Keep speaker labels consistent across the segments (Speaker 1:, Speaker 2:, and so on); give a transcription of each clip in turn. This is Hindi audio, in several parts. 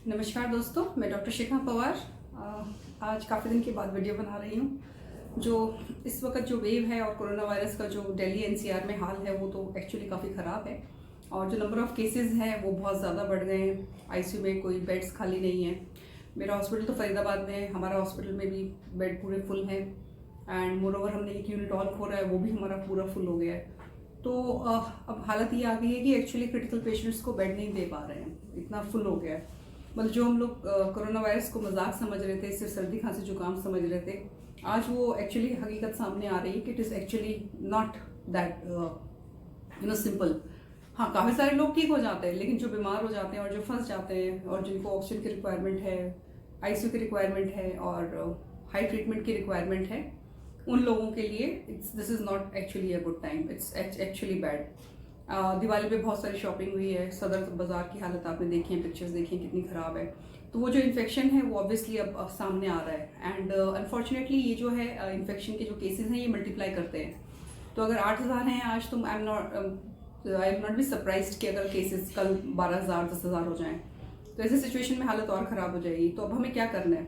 Speaker 1: नमस्कार दोस्तों, मैं डॉक्टर शिखा पवार। आज काफ़ी दिन के बाद वीडियो बना रही हूँ। जो इस वक्त जो वेव है और कोरोना वायरस का जो दिल्ली एनसीआर में हाल है वो तो एक्चुअली काफ़ी ख़राब है और जो नंबर ऑफ़ केसेस हैं वो बहुत ज़्यादा बढ़ गए हैं। आईसीयू में कोई बेड्स खाली नहीं है। मेरा हॉस्पिटल तो फरीदाबाद में है, हमारा हॉस्पिटल में भी बेड पूरे फुल हैं एंड मोरओवर हमने एक यूनिट और खोला है, वो भी हमारा पूरा फुल हो गया है। तो अब हालत ये आ गई है कि एक्चुअली क्रिटिकल पेशेंट्स को बेड नहीं दे पा रहे हैं, इतना फुल हो गया है। मतलब जो हम लोग कोरोना वायरस को मजाक समझ रहे थे, सिर्फ सर्दी खांसी जुकाम समझ रहे थे, आज वो एक्चुअली हकीकत सामने आ रही है कि it is actually not that simple. हाँ, काफ़ी सारे लोग ठीक हो जाते हैं, लेकिन जो बीमार हो जाते हैं और जो फंस जाते हैं और जिनको ऑक्सीजन की रिक्वायरमेंट है, आईसीयू की रिक्वायरमेंट है और हाई ट्रीटमेंट की रिक्वायरमेंट है, उन लोगों के लिए this is not actually a good time, it's actually bad. Diwali पे बहुत सारी शॉपिंग हुई है, सदर बाज़ार की हालत आपने देखी है, पिक्चर्स देखी हैं कितनी ख़राब है। तो वो जो इन्फेक्शन है वो ऑब्वियसली अब सामने आ रहा है एंड अनफॉर्चुनेटली ये जो है इन्फेक्शन के जो केसेस हैं ये मल्टीप्लाई करते हैं। तो अगर 8,000 हैं आज, तो I am not be surprised कि अगर केसेस कल 12,000 10,000 हो जाएं, तो ऐसे सिचुएशन में हालत और ख़राब हो जाएगी। तो अब हमें क्या करना है?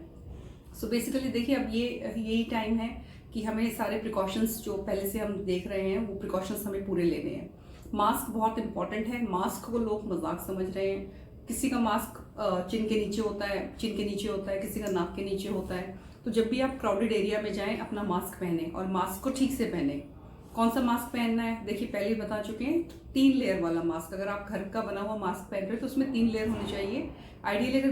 Speaker 1: सो बेसिकली देखिए, अब यही टाइम है कि हमें सारे प्रिकॉशंस जो पहले से हम देख रहे हैं वो प्रिकॉशंस हमें पूरे लेने हैं। मास्क बहुत इंपॉर्टेंट है। मास्क को लोग मजाक समझ रहे हैं। किसी का मास्क चिन के नीचे होता है, किसी का नाक के नीचे होता है। तो जब भी आप क्राउडेड एरिया में जाएं, अपना मास्क पहने और मास्क को ठीक से पहने। कौन सा मास्क पहनना है? देखिए, पहले ही बता चुके हैं, 3 लेयर वाला मास्क। अगर आप घर का बना हुआ मास्क पहन रहे हैं तो उसमें 3 लेयर होनी चाहिए। आइडियली अगर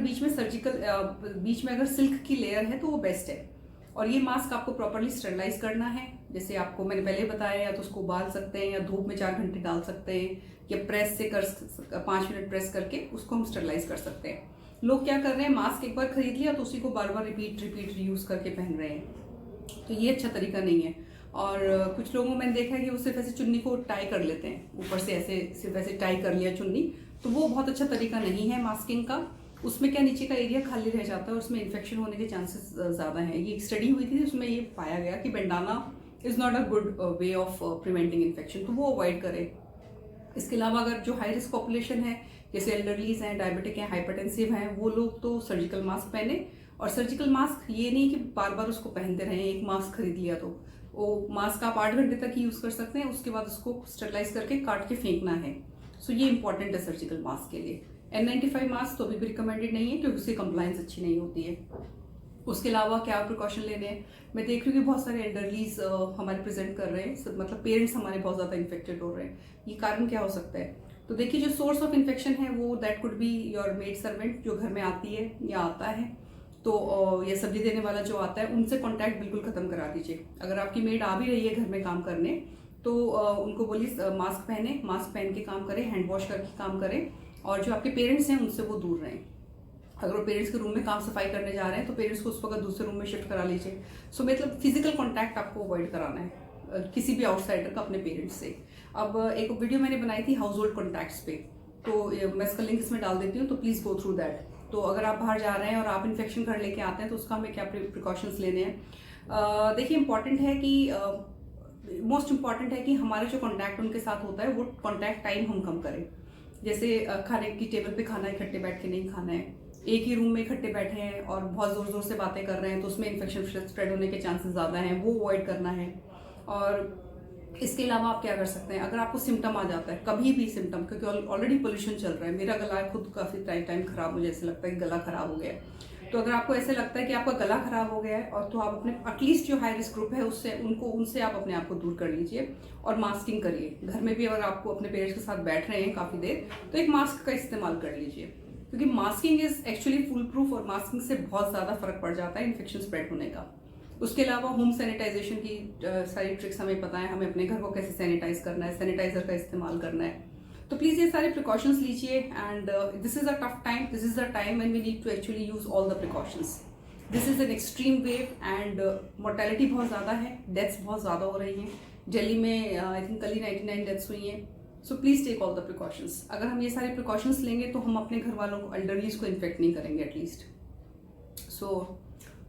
Speaker 1: बीच में अगर सिल्क की लेयर है तो वो बेस्ट है। और ये मास्क आपको प्रॉपरली स्टरलाइज करना है। जैसे आपको मैंने पहले बताया, या तो उसको उबाल सकते हैं या धूप में 4 घंटे डाल सकते हैं, या प्रेस से 5 मिनट प्रेस करके उसको हम स्टरलाइज कर सकते हैं। लोग क्या कर रहे हैं, मास्क एक बार खरीद लिया तो उसी को बार बार रिपीट यूज करके पहन रहे हैं। तो ये अच्छा तरीका नहीं है। और कुछ लोगों मैंने देखा है कि वो सिर्फ ऐसे चुन्नी को टाई कर लेते हैं, ऊपर से ऐसे सिर्फ ऐसे टाई कर लिया चुन्नी, तो वो बहुत अच्छा तरीका नहीं है मास्किंग का। उसमें क्या, नीचे का एरिया खाली रह जाता है और उसमें इन्फेक्शन होने के चांसेस ज़्यादा हैं। ये एक स्टडी हुई थी, उसमें ये पाया गया कि bandana is not a good way of preventing infection, तो वो अवॉइड करें। इसके अलावा अगर जो हाई रिस्क पॉपुलेशन है, जैसे एल्डरलीज हैं, डायबिटिक हैं, हाइपरटेंसिव हैं, वो लोग तो सर्जिकल मास्क पहने। और सर्जिकल मास्क ये नहीं कि बार बार उसको पहनते रहें। एक मास्क खरीद लिया तो वो मास्क आप 8 घंटे तक ही यूज़ कर सकते हैं, उसके बाद उसको स्टरलाइज करके काट के फेंकना है। सो ये इंपॉर्टेंट है सर्जिकल मास्क के लिए। N95 मास्क तो अभी भी रिकमेंडेड नहीं है क्योंकि उसकी कंप्लायंस अच्छी नहीं होती है। उसके अलावा क्या प्रिकॉशन लेने हैं? मैं देख रही हूँ कि बहुत सारे एल्डरलीज हमारे प्रेजेंट कर रहे हैं, मतलब पेरेंट्स हमारे बहुत ज़्यादा इन्फेक्टेड हो रहे हैं। ये कारण क्या हो सकता है? तो देखिए, जो सोर्स ऑफ इन्फेक्शन है वो that could be your maid servant, जो घर में आती है या आता है। तो ये सब्जी देने वाला जो आता है, उनसे कांटेक्ट बिल्कुल ख़त्म करा दीजिए। अगर आपकी मेड आ भी रही है घर में काम करने, तो उनको बोलिए मास्क पहन के काम करें, हैंड वॉश करके काम करें। और जो आपके पेरेंट्स हैं उनसे वो दूर रहें। अगर वो पेरेंट्स के रूम में काम सफाई करने जा रहे हैं तो पेरेंट्स को उस वक्त दूसरे रूम में शिफ्ट करा लीजिए। सो मतलब फिजिकल कांटेक्ट आपको अवॉइड कराना है किसी भी आउटसाइडर का अपने पेरेंट्स से। अब एक वीडियो मैंने बनाई थी हाउस होल्ड कॉन्टैक्ट्स पे, तो मैं इसका लिंक इसमें डाल देती हूँ, तो प्लीज़ गो थ्रू दैट। तो अगर आप बाहर जा रहे हैं और आप इन्फेक्शन घर लेके आते हैं तो उसका हमें क्या प्रिकॉशंस लेने हैं? देखिए, इंपॉर्टेंट है कि मोस्ट इंपॉर्टेंट है कि हमारा जो कॉन्टैक्ट उनके साथ होता है वो कॉन्टैक्ट टाइम हम कम करें। जैसे खाने की टेबल पे खाना इकट्ठे बैठ के नहीं खाना है। एक ही रूम में इकट्ठे बैठे हैं और बहुत ज़ोर ज़ोर से बातें कर रहे हैं तो उसमें इन्फेक्शन स्प्रेड होने के चांसेस ज़्यादा हैं, वो अवॉइड करना है। और इसके अलावा आप क्या कर सकते हैं? अगर आपको सिम्टम आ जाता है, कभी भी सिम्टम, क्योंकि ऑलरेडी पोल्यूशन चल रहा है, मेरा गला खुद काफ़ी टाइम खराब, मुझे ऐसे लगता है कि गला खराब हो गया है। तो अगर आपको ऐसे लगता है कि आपका गला खराब हो गया है, और तो आप अपने एटलीस्ट जो हाई रिस्क ग्रुप है उनसे आप अपने आप को दूर कर लीजिए और मास्किंग करिए। घर में भी अगर आपको अपने पेरेंट्स के साथ बैठ रहे हैं काफ़ी देर, तो एक मास्क का इस्तेमाल कर लीजिए, क्योंकि masking is actually full proof और मास्किंग से बहुत ज़्यादा फर्क पड़ जाता है इन्फेक्शन स्प्रेड होने का। उसके अलावा होम सैनिटाइजेशन की सारी ट्रिक्स हमें पता है, हमें अपने घर को कैसे सैनिटाइज करना है, सैनिटाइजर का इस्तेमाल करना है। तो प्लीज़ ये सारे प्रिकॉशंस लीजिए and this is a tough time, this is the time when we need to actually use all the precautions. This is an extreme wave and mortality बहुत ज़्यादा है, डेथ्स बहुत ज़्यादा हो रही हैं। दिल्ली में आई थिंक कल ही 99 डेथ्स हुई हैं। So please take all the precautions. अगर हम ये सारे प्रिकॉशंस लेंगे तो हम अपने घर वालों को, एल्डरलीज को इन्फेक्ट नहीं करेंगे at least. So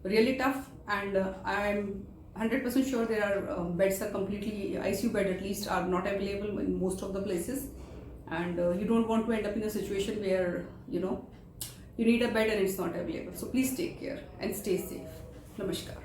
Speaker 1: really tough and I am 100% sure there are beds are completely ICU bed at least are not available in most of the places, and you don't want to end up in a situation where you need a bed and it's not available. So please take care and stay safe. Namaskar.